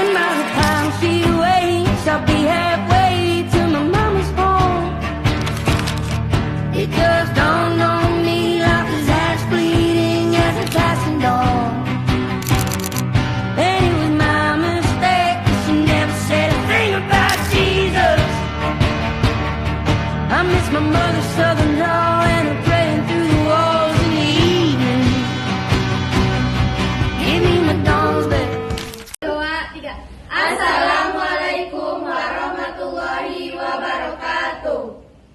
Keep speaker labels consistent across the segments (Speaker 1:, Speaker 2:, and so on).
Speaker 1: And by the time she wakes, I'll be halfway to my mama's home. It just dawned on me like his eyes bleeding as a passing dawn. And it was my mistake, 'cause she never said a thing about Jesus. I miss my mother's southern drawl and her praying through the walls in the evening. Give me my dawn's bed.
Speaker 2: Doa 3. Assalamualaikum warahmatullahi wabarakatuh.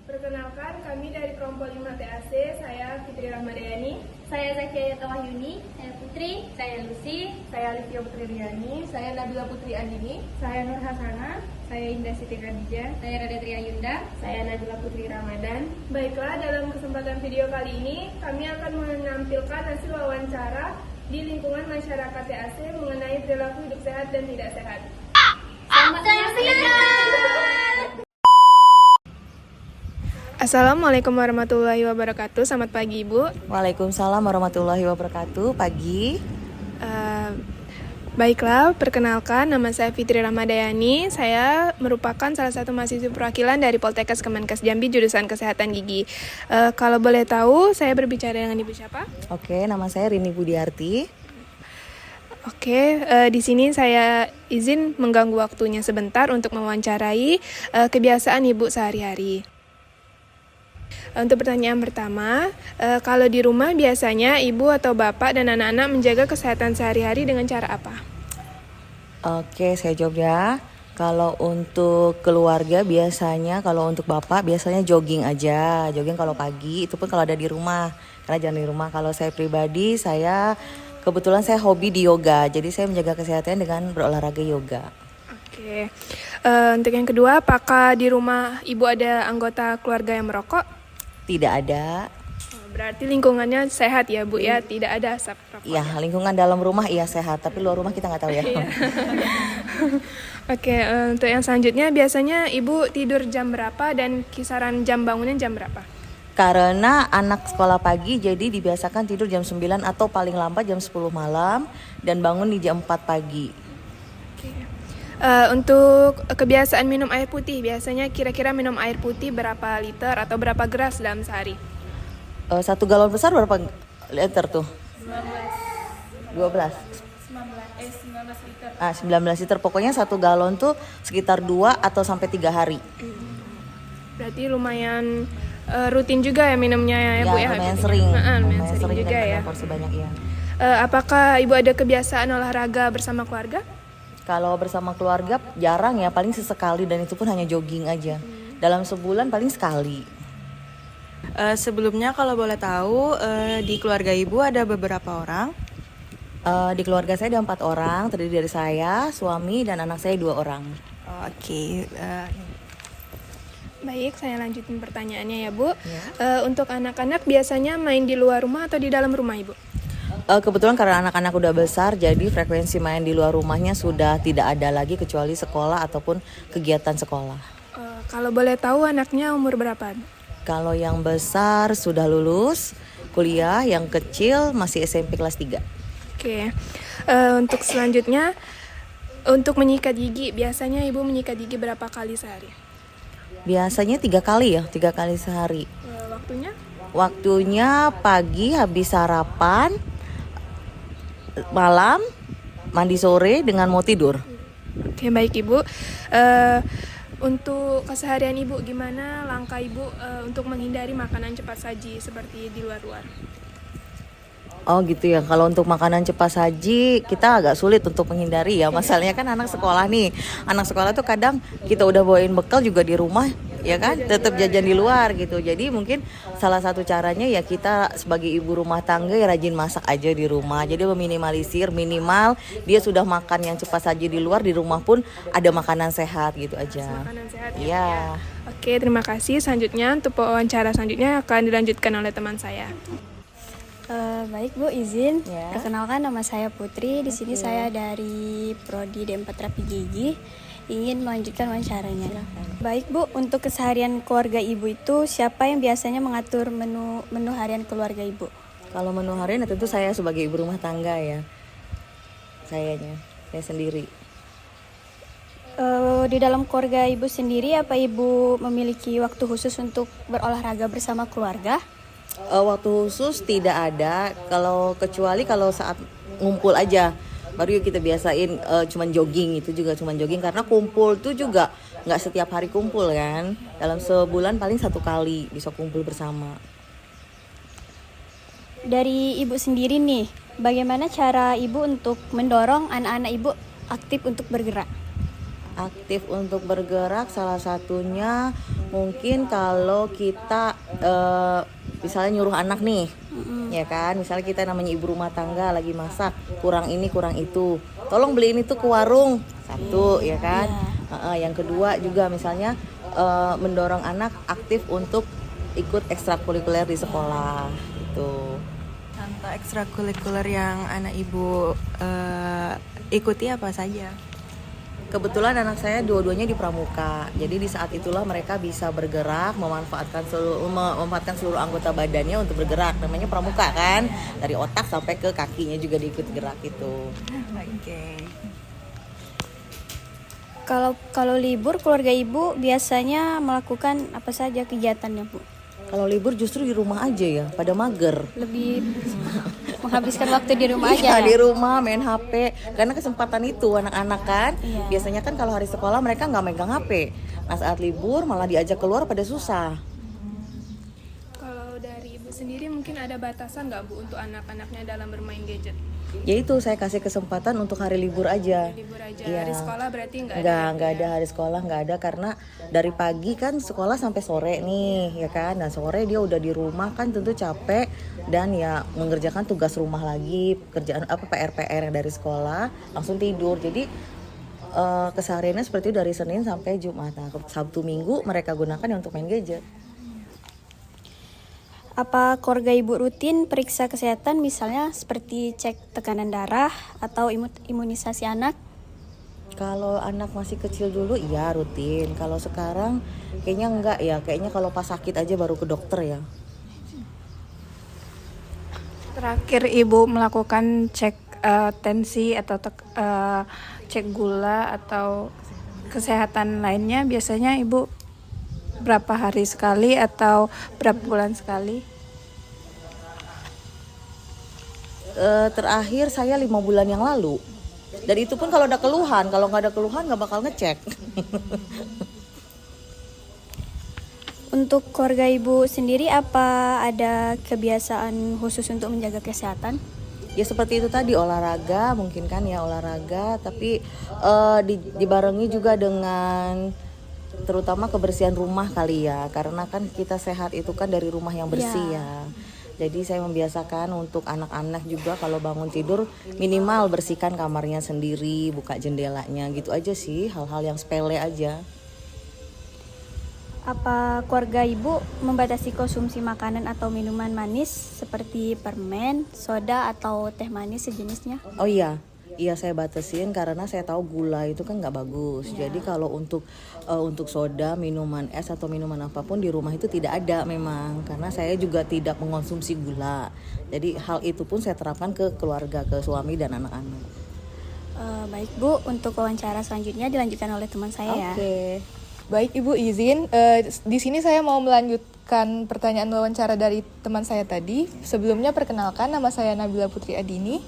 Speaker 3: Perkenalkan, kami dari kelompok 5 TAC, saya Fitri Rahmadayani,
Speaker 2: Saya Zakia Wahyuni, saya Putri, saya Lucy,
Speaker 3: saya Alifia Putri Riani, saya Nabila Putri Andini, saya Nur Hasana, saya Indah Siti Khadijah,
Speaker 2: saya Rada Tria Yunda.
Speaker 3: saya Nabila Putri Ramadan. Baiklah, dalam kesempatan video kali ini, kami akan menampilkan hasil wawancara di lingkungan masyarakat TAC mengenai perilaku hidup sehat dan tidak sehat.
Speaker 2: Selamat menyaksikan.
Speaker 3: Assalamualaikum warahmatullahi wabarakatuh. Selamat pagi, Ibu.
Speaker 4: Waalaikumsalam warahmatullahi wabarakatuh. Pagi.
Speaker 3: Baiklah, perkenalkan, nama saya Fitri Rahmadayani. Saya merupakan salah satu mahasiswa perwakilan dari Poltekkes Kemenkes Jambi jurusan Kesehatan Gigi. Kalau boleh tahu, saya berbicara dengan Ibu siapa?
Speaker 4: Oke, nama saya Rini Budiarti.
Speaker 3: Oke, di sini saya izin mengganggu waktunya sebentar untuk mewawancarai kebiasaan Ibu sehari-hari. Untuk pertanyaan pertama, kalau di rumah biasanya ibu atau bapak dan anak-anak menjaga kesehatan sehari-hari dengan cara apa?
Speaker 4: Oke, saya jawab ya. Kalau untuk keluarga biasanya, kalau untuk bapak biasanya jogging aja. Jogging kalau pagi, itu pun kalau ada di rumah. Karena jangan di rumah. Kalau saya pribadi, kebetulan saya hobi di yoga. Jadi saya menjaga kesehatan dengan berolahraga yoga.
Speaker 3: Oke, untuk yang kedua, apakah di rumah ibu ada anggota keluarga yang merokok?
Speaker 4: Tidak ada.
Speaker 3: Berarti lingkungannya sehat ya Bu ya, tidak ada asap rokok.
Speaker 4: Ya, lingkungan dalam rumah iya sehat, tapi luar rumah kita nggak tahu ya.
Speaker 3: Oke, untuk yang selanjutnya biasanya ibu tidur jam berapa dan kisaran jam bangunnya jam berapa?
Speaker 4: Karena anak sekolah pagi jadi dibiasakan tidur jam 9 atau paling lambat jam 10 malam dan bangun di jam 4 pagi.
Speaker 3: Oke. Untuk kebiasaan minum air putih, biasanya kira-kira minum air putih berapa liter atau berapa gelas dalam sehari?
Speaker 4: 1 galon besar berapa liter tuh? 12.
Speaker 3: 19 liter.
Speaker 4: 19 liter. Pokoknya 1 galon tuh sekitar 2 atau sampai 3 hari.
Speaker 3: Berarti lumayan rutin juga ya minumnya ya Bu ya?
Speaker 4: Lumayan sering.
Speaker 3: Lumayan sering juga ya.
Speaker 4: Porsi banyak ya.
Speaker 3: Apakah Ibu ada kebiasaan olahraga bersama keluarga?
Speaker 4: Kalau bersama keluarga jarang ya, paling sesekali dan itu pun hanya jogging aja. Dalam sebulan paling sekali.
Speaker 5: Sebelumnya kalau boleh tahu, di keluarga Ibu ada beberapa orang?
Speaker 4: Di keluarga saya ada 4 orang, terdiri dari saya, suami, dan anak saya 2 orang.
Speaker 5: Oke.
Speaker 3: Baik, saya lanjutin pertanyaannya ya Bu. Untuk anak-anak biasanya main di luar rumah atau di dalam rumah Ibu?
Speaker 4: Kebetulan karena anak-anak udah besar, jadi frekuensi main di luar rumahnya sudah tidak ada lagi kecuali sekolah ataupun kegiatan sekolah.
Speaker 3: Kalau boleh tahu anaknya umur berapa?
Speaker 4: Kalau yang besar sudah lulus kuliah, yang kecil masih SMP kelas 3.
Speaker 3: Oke, untuk selanjutnya, untuk menyikat gigi, biasanya Ibu menyikat gigi berapa kali sehari?
Speaker 4: Biasanya 3 kali ya, 3 kali sehari.
Speaker 3: Waktunya?
Speaker 4: Waktunya pagi habis sarapan, malam, mandi sore dengan mau tidur.
Speaker 3: Oke, baik Ibu. Untuk keseharian Ibu, gimana langkah Ibu untuk menghindari makanan cepat saji seperti di luar-luar?
Speaker 4: Oh gitu ya, kalau untuk makanan cepat saji kita agak sulit untuk menghindari ya. Masalahnya kan anak sekolah nih. Anak sekolah tuh kadang kita udah bawain bekal juga di rumah, ya kan? Tetap jajan di luar gitu. Jadi mungkin salah satu caranya ya kita sebagai ibu rumah tangga ya rajin masak aja di rumah. Jadi meminimalisir, minimal dia sudah makan yang cepat saji di luar, di rumah pun ada makanan sehat gitu aja.
Speaker 3: Makanan sehat
Speaker 4: ya.
Speaker 3: Oke, terima kasih. Selanjutnya untuk wawancara selanjutnya akan dilanjutkan oleh teman saya.
Speaker 6: Baik Bu, izin.
Speaker 4: Ya.
Speaker 6: Perkenalkan nama saya Putri. Di sini saya dari Prodi D4 Terapi Gigi. Ingin melanjutkan wawancaranya. Baik Bu, untuk keseharian keluarga Ibu itu siapa yang biasanya mengatur menu harian keluarga Ibu?
Speaker 4: Kalau menu harian tentu saya sebagai ibu rumah tangga ya. Saya sendiri.
Speaker 6: Kalau di dalam keluarga ibu sendiri, apa ibu memiliki waktu khusus untuk berolahraga bersama keluarga?
Speaker 4: Waktu khusus tidak ada, kecuali kalau saat ngumpul aja baru yuk kita biasain cuman jogging, itu juga cuman jogging karena kumpul tuh juga nggak setiap hari kumpul kan, dalam sebulan paling 1 kali bisa kumpul bersama.
Speaker 6: Dari ibu sendiri nih, bagaimana cara ibu untuk mendorong anak-anak ibu aktif untuk bergerak?
Speaker 4: Aktif untuk bergerak salah satunya mungkin kalau kita misalnya nyuruh anak nih, ya kan, misalnya kita namanya ibu rumah tangga lagi masak, kurang ini kurang itu, tolong beliin itu ke warung, satu ya kan. Yang kedua juga misalnya mendorong anak aktif untuk ikut ekstrakurikuler di sekolah gitu.
Speaker 5: Contoh ekstrakurikuler yang anak ibu ikuti apa saja?
Speaker 4: Kebetulan anak saya dua-duanya di pramuka, jadi di saat itulah mereka bisa bergerak, memanfaatkan seluruh anggota badannya untuk bergerak. Namanya pramuka kan, dari otak sampai ke kakinya juga diikut gerak itu.
Speaker 5: Oke.
Speaker 6: Kalau libur, keluarga ibu biasanya melakukan apa saja kegiatannya, Bu?
Speaker 4: Kalau libur justru di rumah aja ya, pada mager.
Speaker 6: Lebih menghabiskan waktu di rumah
Speaker 4: Iya,
Speaker 6: aja.
Speaker 4: di rumah main HP. Karena kesempatan itu anak-anak kan. Biasanya kan kalau hari sekolah mereka nggak megang HP. Nah saat libur malah diajak keluar pada susah.
Speaker 3: Kalau dari ibu sendiri mungkin ada batasan nggak Bu untuk anak-anaknya dalam bermain gadget?
Speaker 4: Ya itu saya kasih kesempatan untuk hari libur aja.
Speaker 3: Libur aja,
Speaker 4: Iya.
Speaker 3: hari sekolah berarti nggak ada?
Speaker 4: Nggak ada hari sekolah, nggak ada karena dari pagi kan sekolah sampai sore nih, ya kan. Dan sore dia udah di rumah kan tentu capek dan ya mengerjakan tugas rumah lagi, kerjaan PR yang dari sekolah, langsung tidur. Jadi kesehariannya seperti itu dari Senin sampai Jumat. Nah, Sabtu Minggu mereka gunakan ya untuk main gadget.
Speaker 6: Apa keluarga ibu rutin periksa kesehatan misalnya seperti cek tekanan darah atau imunisasi anak?
Speaker 4: Kalau anak masih kecil dulu iya rutin. Kalau sekarang kayaknya enggak ya. Kayaknya kalau pas sakit aja baru ke dokter ya.
Speaker 7: Terakhir ibu melakukan cek tensi atau cek gula atau kesehatan lainnya, biasanya ibu berapa hari sekali atau berapa bulan sekali?
Speaker 4: Terakhir saya 5 bulan yang lalu. Dan itu pun kalau ada keluhan. Kalau nggak ada keluhan nggak bakal ngecek.
Speaker 6: Untuk keluarga ibu sendiri, apa ada kebiasaan khusus untuk menjaga kesehatan?
Speaker 4: Ya seperti itu tadi, olahraga mungkin kan ya, olahraga. Tapi dibarengi juga dengan terutama kebersihan rumah kali ya, karena kan kita sehat itu kan dari rumah yang bersih ya. Jadi saya membiasakan untuk anak-anak juga kalau bangun tidur minimal bersihkan kamarnya sendiri, buka jendelanya, gitu aja sih, hal-hal yang sepele aja.
Speaker 6: Apa keluarga ibu membatasi konsumsi makanan atau minuman manis seperti permen, soda atau teh manis sejenisnya?
Speaker 4: Oh iya saya batasin karena saya tahu gula itu kan nggak bagus. Jadi kalau untuk soda, minuman es atau minuman apapun di rumah itu tidak ada memang, karena saya juga tidak mengonsumsi gula. Jadi hal itu pun saya terapkan ke keluarga, ke suami dan anak-anak.
Speaker 6: Baik Bu, untuk wawancara selanjutnya dilanjutkan oleh teman saya ya.
Speaker 4: Oke.
Speaker 3: Baik Ibu, izin di sini saya mau melanjutkan pertanyaan wawancara dari teman saya tadi. Sebelumnya perkenalkan, nama saya Nabila Putri Adini.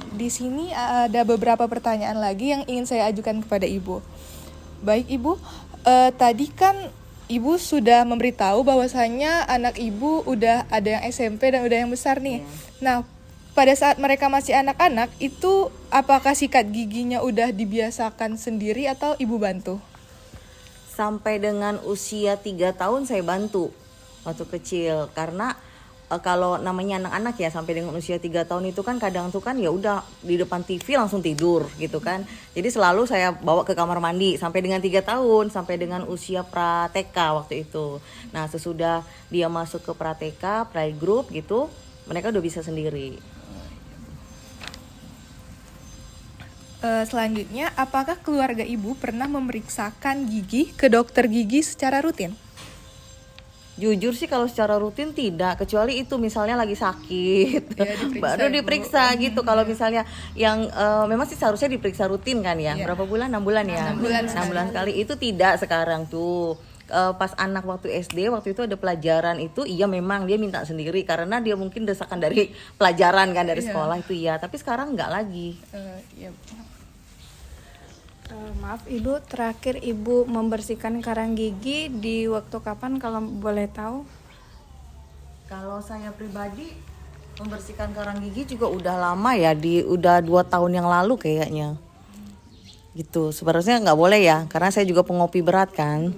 Speaker 3: Di sini ada beberapa pertanyaan lagi yang ingin saya ajukan kepada Ibu. Baik Ibu, tadi kan Ibu sudah memberitahu bahwasanya anak Ibu udah ada yang SMP dan udah yang besar nih. Nah, pada saat mereka masih anak-anak itu apakah sikat giginya udah dibiasakan sendiri atau Ibu bantu?
Speaker 4: Sampai dengan usia 3 tahun saya bantu waktu kecil, karena kalau namanya anak-anak ya sampai dengan usia 3 tahun itu kan kadang tuh kan ya udah di depan TV langsung tidur gitu kan. Jadi selalu saya bawa ke kamar mandi sampai dengan 3 tahun, sampai dengan usia pra-TK waktu itu. Nah sesudah dia masuk ke pra-TK, playgroup gitu, mereka udah bisa sendiri.
Speaker 3: Selanjutnya, apakah keluarga Ibu pernah memeriksakan gigi ke dokter gigi secara rutin?
Speaker 4: Jujur sih kalau secara rutin tidak, kecuali itu misalnya lagi sakit, baru diperiksa gitu. Kalau misalnya yang memang sih seharusnya diperiksa rutin kan ya, berapa bulan? 6 bulan ya? 6 bulan sekali, itu tidak sekarang tuh. Pas anak waktu SD, waktu itu ada pelajaran itu, iya memang dia minta sendiri, karena dia mungkin desakan dari pelajaran kan, dari sekolah itu ya, tapi sekarang nggak lagi.
Speaker 7: Maaf Ibu, terakhir Ibu membersihkan karang gigi di waktu kapan kalau boleh tahu?
Speaker 4: Kalau saya pribadi membersihkan karang gigi juga udah lama ya, udah 2 tahun yang lalu kayaknya. Gitu. Sebenarnya nggak boleh ya, karena saya juga pengopi berat kan.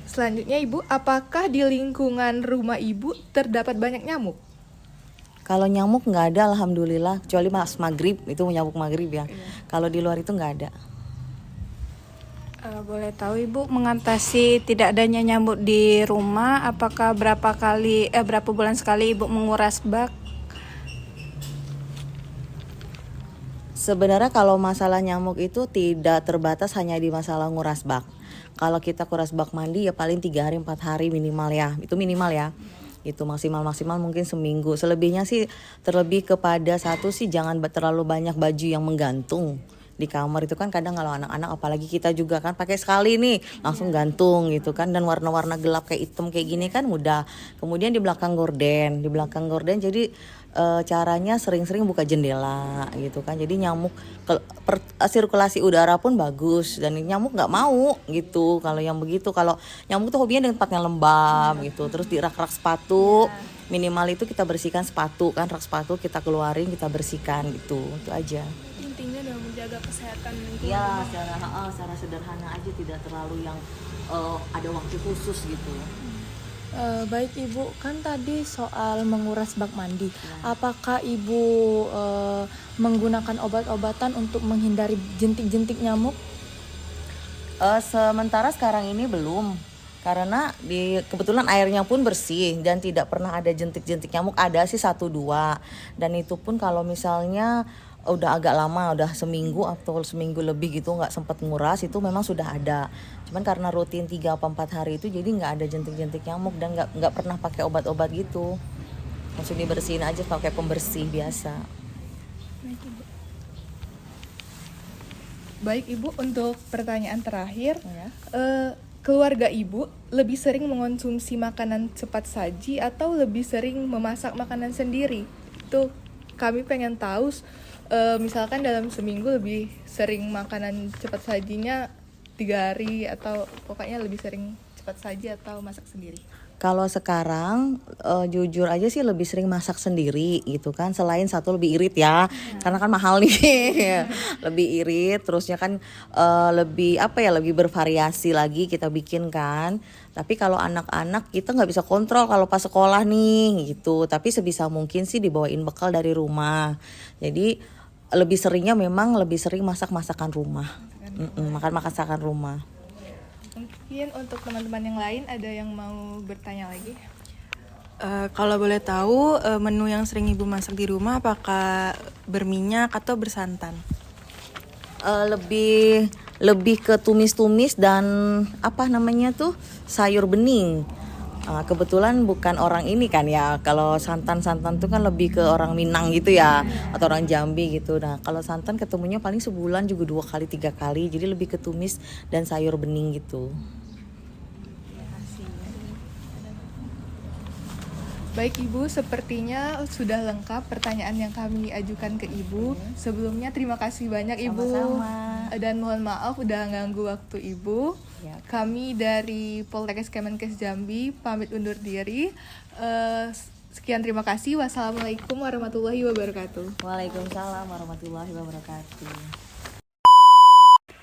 Speaker 3: Selanjutnya Ibu, apakah di lingkungan rumah Ibu terdapat banyak nyamuk?
Speaker 4: Kalau nyamuk nggak ada, alhamdulillah, kecuali pas maghrib, itu nyamuk maghrib ya. Kalau di luar itu nggak ada.
Speaker 7: Boleh tahu Ibu mengatasi tidak adanya nyamuk di rumah, apakah berapa bulan sekali Ibu menguras bak?
Speaker 4: Sebenarnya kalau masalah nyamuk itu tidak terbatas hanya di masalah nguras bak. Kalau kita kuras bak mandi ya paling 3 hari 4 hari minimal ya, itu minimal ya. Itu maksimal mungkin seminggu. Selebihnya sih terlebih kepada satu sih, jangan terlalu banyak baju yang menggantung di kamar. Itu kan kadang kalau anak-anak, apalagi kita juga kan pakai sekali nih langsung gantung gitu kan, dan warna-warna gelap kayak hitam kayak gini kan mudah. Kemudian di belakang gorden jadi caranya sering-sering buka jendela gitu kan, jadi nyamuk sirkulasi udara pun bagus, dan nyamuk nggak mau gitu kalau yang begitu. Kalau nyamuk tuh hobinya dengan tempat yang lembab gitu. Terus di rak-rak sepatu minimal itu kita bersihkan sepatu kan, rak sepatu kita keluarin, kita bersihkan gitu, itu aja.
Speaker 3: Intinya dalam menjaga kesehatan lingkungan.
Speaker 4: Iya, secara sederhana aja, tidak terlalu yang ada waktu khusus gitu.
Speaker 8: Baik Ibu, kan tadi soal menguras bak mandi. Apakah Ibu menggunakan obat-obatan untuk menghindari jentik-jentik nyamuk?
Speaker 4: Sementara sekarang ini belum, karena kebetulan airnya pun bersih dan tidak pernah ada jentik-jentik nyamuk. Ada sih 1-2, dan itu pun kalau misalnya udah agak lama, udah seminggu atau seminggu lebih gitu nggak sempat nguras, itu memang sudah ada. Cuman karena rutin 3-4 hari itu, jadi nggak ada jentik-jentik nyamuk, dan nggak pernah pakai obat-obat gitu. Langsung dibersihin aja pakai pembersih biasa.
Speaker 3: Baik Ibu, untuk pertanyaan terakhir, keluarga Ibu lebih sering mengonsumsi makanan cepat saji atau lebih sering memasak makanan sendiri? Itu kami pengen tahu. Misalkan dalam seminggu lebih sering makanan cepat sajinya 3 hari, atau pokoknya lebih sering cepat saji atau masak sendiri?
Speaker 4: Kalau sekarang jujur aja sih lebih sering masak sendiri gitu kan. Selain satu lebih irit ya, karena kan mahal nih. Lebih irit, terusnya kan lebih lebih bervariasi lagi kita bikin kan. Tapi kalau anak-anak kita nggak bisa kontrol kalau pas sekolah nih gitu. Tapi sebisa mungkin sih dibawain bekal dari rumah. Jadi lebih seringnya memang lebih sering masakan rumah. Masakan rumah.
Speaker 3: Mungkin untuk teman-teman yang lain ada yang mau bertanya lagi?
Speaker 5: Kalau boleh tahu, menu yang sering Ibu masak di rumah apakah berminyak atau bersantan?
Speaker 4: Lebih ke tumis-tumis dan sayur bening. Kebetulan bukan orang ini kan ya, kalau santan tuh kan lebih ke orang Minang gitu ya, atau orang Jambi gitu. Nah kalau santan ketemunya paling sebulan juga 2 kali 3 kali, jadi lebih ke tumis dan sayur bening gitu.
Speaker 3: Baik Ibu, sepertinya sudah lengkap pertanyaan yang kami ajukan ke Ibu. Sebelumnya terima kasih banyak Ibu.
Speaker 4: Sama-sama.
Speaker 3: Dan mohon maaf udah ganggu waktu Ibu.
Speaker 4: Ya.
Speaker 3: Kami dari Poltekkes Kemenkes Jambi pamit undur diri. Sekian, terima kasih. Wassalamualaikum warahmatullahi wabarakatuh.
Speaker 4: Waalaikumsalam warahmatullahi wabarakatuh.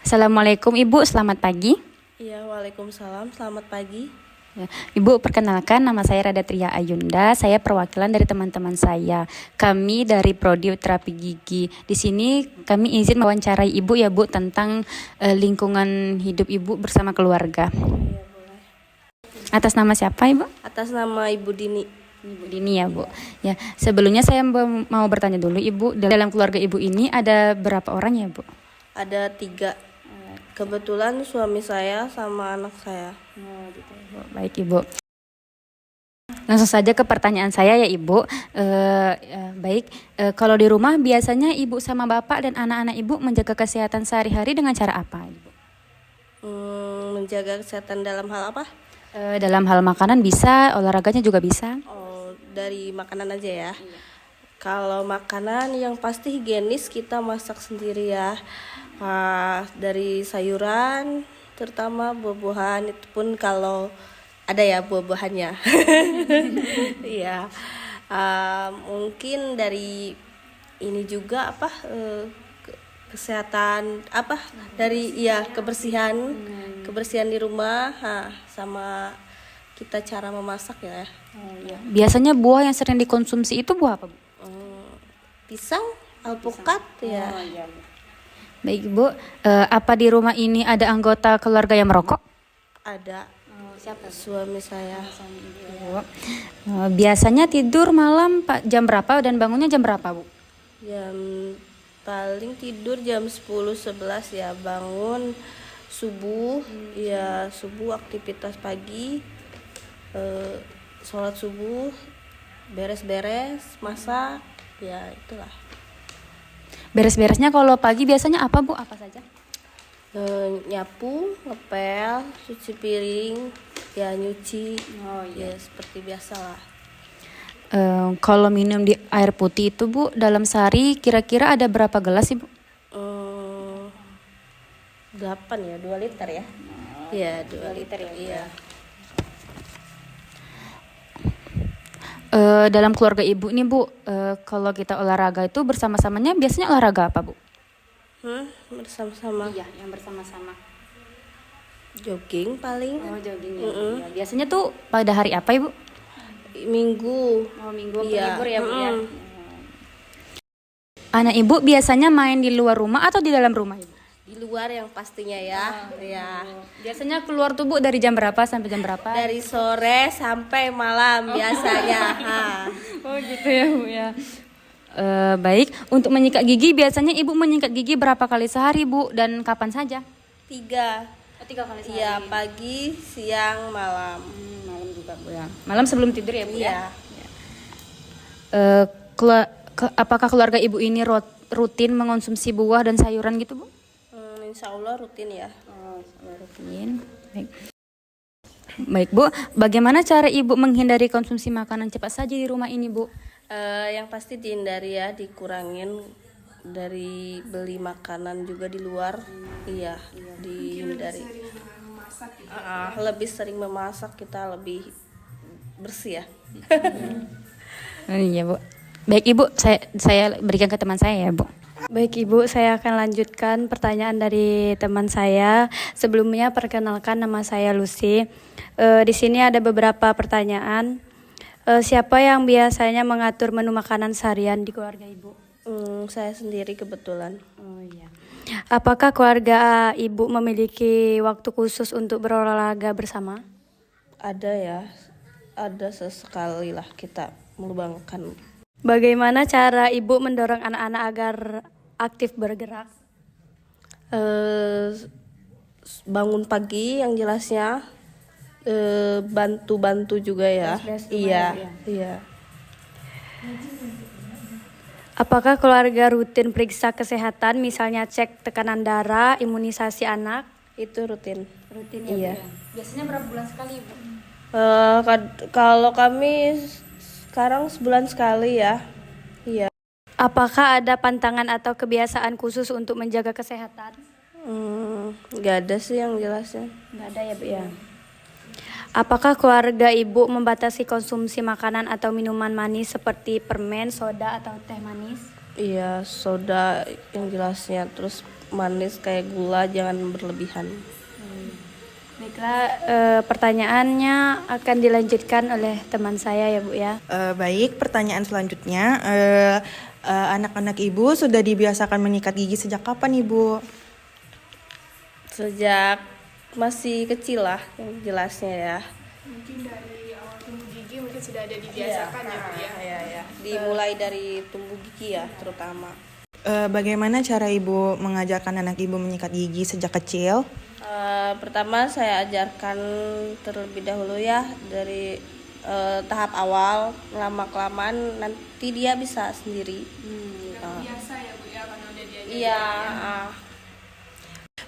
Speaker 9: Assalamualaikum Ibu, selamat pagi.
Speaker 10: Iya, waalaikumsalam, selamat pagi.
Speaker 9: Ibu, perkenalkan nama saya Radatria Ayunda. Saya perwakilan dari teman-teman saya. Kami dari Prodi Terapi Gigi. Di sini kami izin mewawancarai Ibu ya Bu tentang lingkungan hidup Ibu bersama keluarga.
Speaker 10: Iya, boleh.
Speaker 9: Atas nama siapa Ibu?
Speaker 10: Atas nama Ibu Dini.
Speaker 9: Ibu Dini ya Bu. Ya, sebelumnya saya mau bertanya dulu Ibu, dalam keluarga Ibu ini ada berapa orang ya Bu?
Speaker 10: Ada 3. Kebetulan suami saya sama anak saya.
Speaker 9: Baik Ibu. Langsung saja ke pertanyaan saya ya Ibu. Baik, kalau di rumah biasanya Ibu sama Bapak dan anak-anak Ibu menjaga kesehatan sehari-hari dengan cara apa Ibu?
Speaker 10: Menjaga kesehatan dalam hal apa?
Speaker 9: Dalam hal makanan bisa, olahraganya juga bisa.
Speaker 10: Oh, dari makanan aja ya. Kalau makanan yang pasti higienis kita masak sendiri ya. Dari sayuran, terutama buah-buahan itu pun kalau ada ya buah-buahannya. Iya. Mungkin dari ini juga kesehatan dari kebersihan di rumah, sama kita cara memasak ya.
Speaker 9: Biasanya buah yang sering dikonsumsi itu buah apa Bu?
Speaker 10: Pisang, alpukat ya.
Speaker 9: Baik Ibu, apa di rumah ini ada anggota keluarga yang merokok?
Speaker 10: Ada. Siapa? Suami saya.
Speaker 9: Biasanya tidur malam jam berapa dan bangunnya jam berapa Bu?
Speaker 10: Paling tidur jam 10-11 ya, bangun subuh, ya subuh aktivitas pagi, sholat subuh, beres-beres, masak, ya itulah.
Speaker 9: Beres-beresnya kalau pagi biasanya apa Bu? Apa saja?
Speaker 10: Nyapu, ngepel, cuci piring, ya nyuci, ya seperti biasa lah.
Speaker 9: Kalau minum di air putih itu Bu, dalam sehari kira-kira ada berapa gelas sih Bu?
Speaker 10: 8 ya, 2 liter ya. Iya, 2 liter ya. Iya.
Speaker 9: Dalam keluarga Ibu nih Bu, kalau kita olahraga itu bersama-samanya biasanya olahraga apa Bu?
Speaker 10: Bersama-sama.
Speaker 9: Iya, yang bersama-sama.
Speaker 10: Jogging paling.
Speaker 9: Jogging ya. Biasanya tuh pada hari apa Ibu?
Speaker 10: Minggu.
Speaker 9: Minggu
Speaker 10: Iya.
Speaker 9: libur ya Bu ya. Anak Ibu biasanya main di luar rumah atau di dalam rumah Ibu?
Speaker 10: Di luar yang pastinya ya. Ya.
Speaker 9: Biasanya keluar tuh Bu dari jam berapa sampai jam berapa?
Speaker 10: Dari sore sampai malam biasanya.
Speaker 9: Oh gitu ya Bu ya. Baik, untuk menyikat gigi biasanya Ibu menyikat gigi berapa kali sehari Bu dan kapan saja?
Speaker 10: 3.
Speaker 9: 3 kali sehari.
Speaker 10: Iya, pagi, siang, malam.
Speaker 9: Malam juga Bu ya. Malam sebelum tidur ya Bu ya.
Speaker 10: Iya.
Speaker 9: Apakah keluarga Ibu ini rutin mengonsumsi buah dan sayuran gitu Bu?
Speaker 10: Insya Allah rutin ya.
Speaker 9: Rutin. Baik Bu, bagaimana cara Ibu menghindari konsumsi makanan cepat saji di rumah ini Bu?
Speaker 10: Yang pasti dihindari ya, dikurangin dari beli makanan juga di luar. Iya, dihindari. Lebih sering memasak, kita lebih bersih ya.
Speaker 9: Iya Bu. Baik Ibu, saya berikan ke teman saya ya Bu.
Speaker 6: Baik Ibu, saya akan lanjutkan pertanyaan dari teman saya. Sebelumnya perkenalkan, nama saya Lucy. Di sini ada beberapa pertanyaan. Siapa yang biasanya mengatur menu makanan seharian di keluarga Ibu?
Speaker 10: Saya sendiri kebetulan.
Speaker 6: Oh iya. Apakah keluarga Ibu memiliki waktu khusus untuk berolahraga bersama?
Speaker 10: Ada ya, ada sesekali lah kita meluangkan.
Speaker 6: Bagaimana cara Ibu mendorong anak-anak agar aktif bergerak?
Speaker 10: Bangun pagi yang jelasnya, bantu-bantu juga ya. Iya.
Speaker 6: Apakah keluarga rutin periksa kesehatan, misalnya cek tekanan darah, imunisasi anak?
Speaker 10: Itu rutin.
Speaker 6: Rutin
Speaker 10: ya. Iya.
Speaker 9: Biasanya berapa bulan sekali Ibu?
Speaker 10: Kalau kami sekarang sebulan sekali ya. Iya.
Speaker 6: Apakah ada pantangan atau kebiasaan khusus untuk menjaga kesehatan?
Speaker 10: Nggak ada sih yang jelasnya.
Speaker 6: Nggak ada ya Bu ya. Apakah keluarga Ibu membatasi konsumsi makanan atau minuman manis seperti permen, soda, atau teh manis?
Speaker 10: Iya, soda yang jelasnya, terus manis kayak gula jangan berlebihan.
Speaker 6: Baiklah, pertanyaannya akan dilanjutkan oleh teman saya ya Bu ya.
Speaker 5: Baik, pertanyaan selanjutnya, anak-anak Ibu sudah dibiasakan menyikat gigi sejak kapan Ibu?
Speaker 10: Sejak masih kecil lah yang jelasnya ya.
Speaker 3: Mungkin dari awal tumbuh gigi mungkin sudah ada dibiasakan ya Bu ya.
Speaker 10: Iya. Dimulai dari tumbuh gigi ya terutama.
Speaker 5: Bagaimana cara ibu mengajarkan anak ibu menyikat gigi sejak kecil?
Speaker 10: Pertama saya ajarkan terlebih dahulu ya dari tahap awal, lama-kelamaan nanti dia bisa sendiri.
Speaker 3: Biasa ya Bu ya, karena udah diajarin.
Speaker 10: Iya.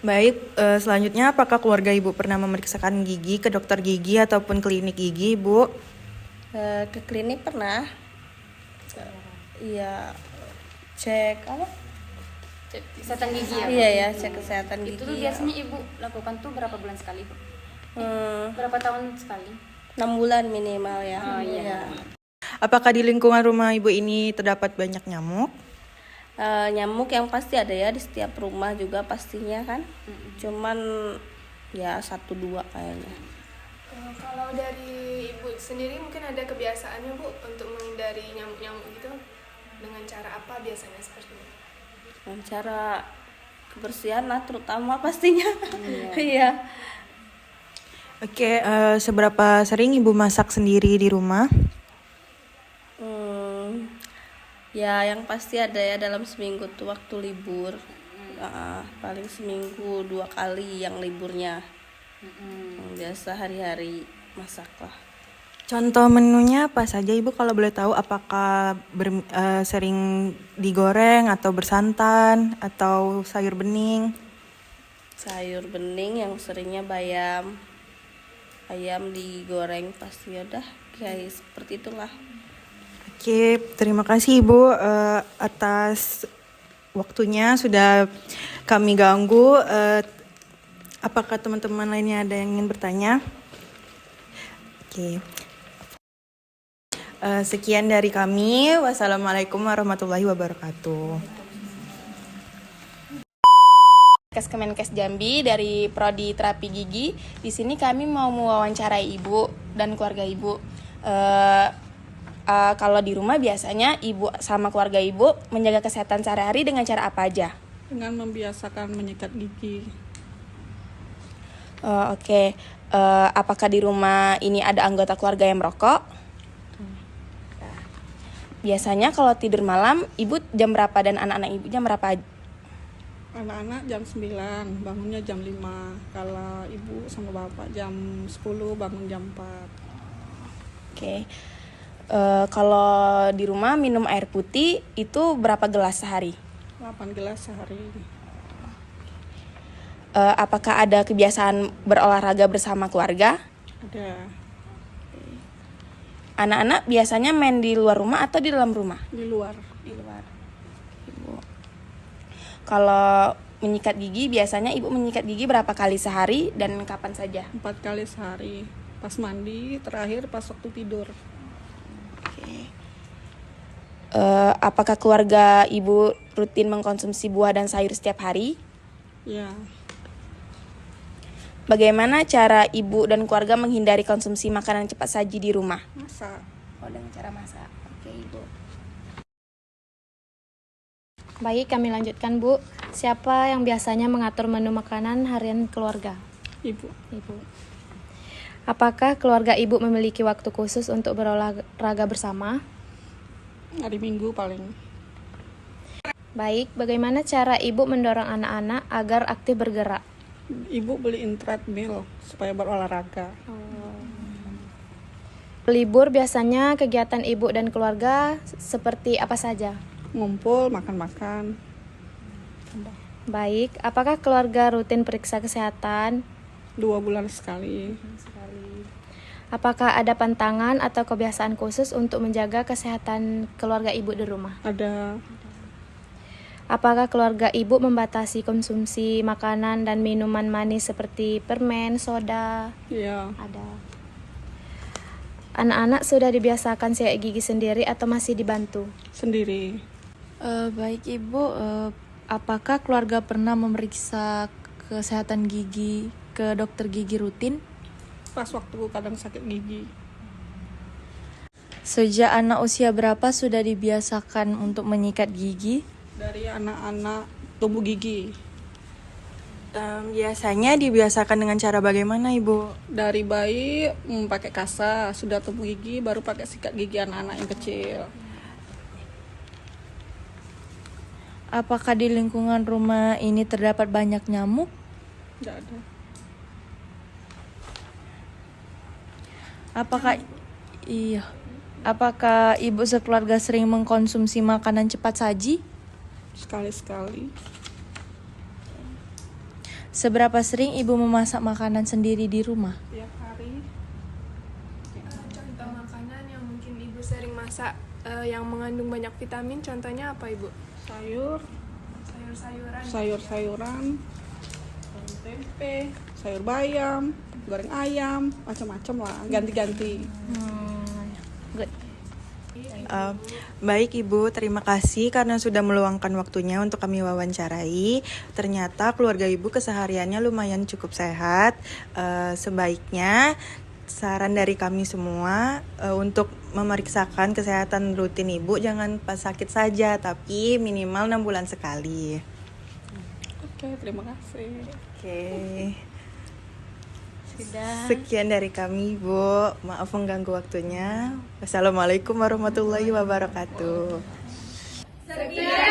Speaker 5: Baik, selanjutnya apakah keluarga ibu pernah memeriksakan gigi ke dokter gigi ataupun klinik gigi, Bu?
Speaker 10: Ke klinik pernah. Iya. Cek apa?
Speaker 9: Kesehatan gigi ya?
Speaker 10: Iya ya, cek kesehatan gigi.
Speaker 9: Itu tuh biasanya ibu lakukan tuh berapa bulan sekali, Bu? Berapa tahun sekali?
Speaker 10: 6 bulan minimal ya.
Speaker 9: Oh, iya.
Speaker 5: Apakah di lingkungan rumah ibu ini terdapat banyak nyamuk?
Speaker 10: Nyamuk yang pasti ada ya di setiap rumah juga pastinya kan. Cuman ya 1-2 kayaknya.
Speaker 3: Kalau dari Ibu sendiri mungkin ada kebiasaannya Bu untuk menghindari nyamuk-nyamuk gitu, dengan cara apa biasanya seperti itu?
Speaker 10: Dengan cara kebersihan lah terutama pastinya. Iya.
Speaker 5: Oke, seberapa sering ibu masak sendiri di rumah?
Speaker 10: Ya yang pasti ada ya dalam seminggu tuh waktu libur. Paling seminggu 2 kali yang liburnya. Biasa hari-hari masak lah.
Speaker 5: Contoh menunya apa saja ibu kalau boleh tahu? Apakah sering digoreng atau bersantan atau sayur bening?
Speaker 10: Sayur bening yang seringnya bayam. Ayam digoreng pasti udah kayak seperti itulah.
Speaker 5: Oke, terima kasih ibu atas waktunya sudah kami ganggu. Apakah teman-teman lainnya ada yang ingin bertanya? Oke. Sekian dari kami. Wassalamualaikum warahmatullahi wabarakatuh.
Speaker 11: Kemenkes Jambi dari Prodi Terapi Gigi. Di sini kami mau mewawancarai ibu dan keluarga ibu. Kalau di rumah biasanya ibu sama keluarga ibu menjaga kesehatan sehari-hari dengan cara apa aja?
Speaker 12: Dengan membiasakan menyikat gigi.
Speaker 11: Oke. Apakah di rumah ini ada anggota keluarga yang merokok? Biasanya kalau tidur malam, ibu jam berapa dan anak-anak ibu jam berapa?
Speaker 12: Anak-anak jam 9, bangunnya jam 5. Kalau ibu sama bapak jam 10, bangun jam 4.
Speaker 11: Oke. Kalau di rumah minum air putih itu berapa gelas sehari?
Speaker 12: 8 gelas sehari.
Speaker 11: Apakah ada kebiasaan berolahraga bersama keluarga?
Speaker 12: Ada.
Speaker 11: Anak-anak biasanya main di luar rumah atau di dalam rumah?
Speaker 12: Di luar.
Speaker 11: Di luar. Ibu. Kalau menyikat gigi biasanya ibu menyikat gigi berapa kali sehari dan kapan saja?
Speaker 12: 4 kali sehari. Pas mandi, terakhir pas waktu tidur.
Speaker 11: Apakah keluarga ibu rutin mengkonsumsi buah dan sayur setiap hari?
Speaker 12: Ya.
Speaker 11: Bagaimana cara ibu dan keluarga menghindari konsumsi makanan cepat saji di rumah?
Speaker 12: Masak.
Speaker 11: Oh, dengan cara masak. Oke, ibu.
Speaker 13: Baik, kami lanjutkan, Bu. Siapa yang biasanya mengatur menu makanan harian keluarga?
Speaker 12: Ibu.
Speaker 13: Ibu. Apakah keluarga ibu memiliki waktu khusus untuk berolahraga bersama?
Speaker 12: Hari Minggu paling.
Speaker 13: Baik, bagaimana cara ibu mendorong anak-anak agar aktif bergerak?
Speaker 12: Ibu beliin treadmill supaya berolahraga.
Speaker 13: Libur biasanya kegiatan ibu dan keluarga seperti apa saja?
Speaker 12: Ngumpul, makan-makan.
Speaker 13: Baik, apakah keluarga rutin periksa kesehatan?
Speaker 12: 2 bulan sekali.
Speaker 13: Apakah ada pantangan atau kebiasaan khusus untuk menjaga kesehatan keluarga ibu di rumah?
Speaker 12: Ada.
Speaker 13: Apakah keluarga ibu membatasi konsumsi makanan dan minuman manis seperti permen, soda?
Speaker 12: Iya.
Speaker 13: Ada. Anak-anak sudah dibiasakan sikat gigi sendiri atau masih dibantu?
Speaker 12: Sendiri.
Speaker 8: Baik ibu, apakah keluarga pernah memeriksa kesehatan gigi ke dokter gigi rutin?
Speaker 12: Pas waktu kadang sakit gigi.
Speaker 8: Sejak anak usia berapa sudah dibiasakan untuk menyikat gigi?
Speaker 12: Dari anak-anak tumbuh gigi.
Speaker 5: Biasanya dibiasakan dengan cara bagaimana ibu?
Speaker 12: Dari bayi pakai kasa, sudah tumbuh gigi baru pakai sikat gigi anak-anak yang kecil.
Speaker 8: Apakah di lingkungan rumah ini terdapat banyak nyamuk?
Speaker 12: Nggak ada.
Speaker 8: Apakah ibu sekeluarga sering mengkonsumsi makanan cepat saji?
Speaker 12: Sekali-sekali.
Speaker 8: Seberapa sering ibu memasak makanan sendiri di rumah?
Speaker 12: Tiap hari.
Speaker 3: Contoh makanan yang mungkin ibu sering masak yang mengandung banyak vitamin, contohnya apa ibu?
Speaker 12: Sayur-sayuran, tempe, sayur bayam, goreng ayam, macam-macam lah, ganti-ganti.
Speaker 5: Baik Ibu, terima kasih karena sudah meluangkan waktunya untuk kami wawancarai. Ternyata keluarga Ibu kesehariannya lumayan cukup sehat. Sebaiknya saran dari kami semua untuk memeriksakan kesehatan rutin Ibu jangan pas sakit saja, tapi minimal 6 bulan sekali.
Speaker 12: Oke, terima kasih.
Speaker 5: Oke. Sekian dari kami, Bu. Maaf mengganggu waktunya. Wassalamualaikum warahmatullahi wabarakatuh.
Speaker 1: Sekian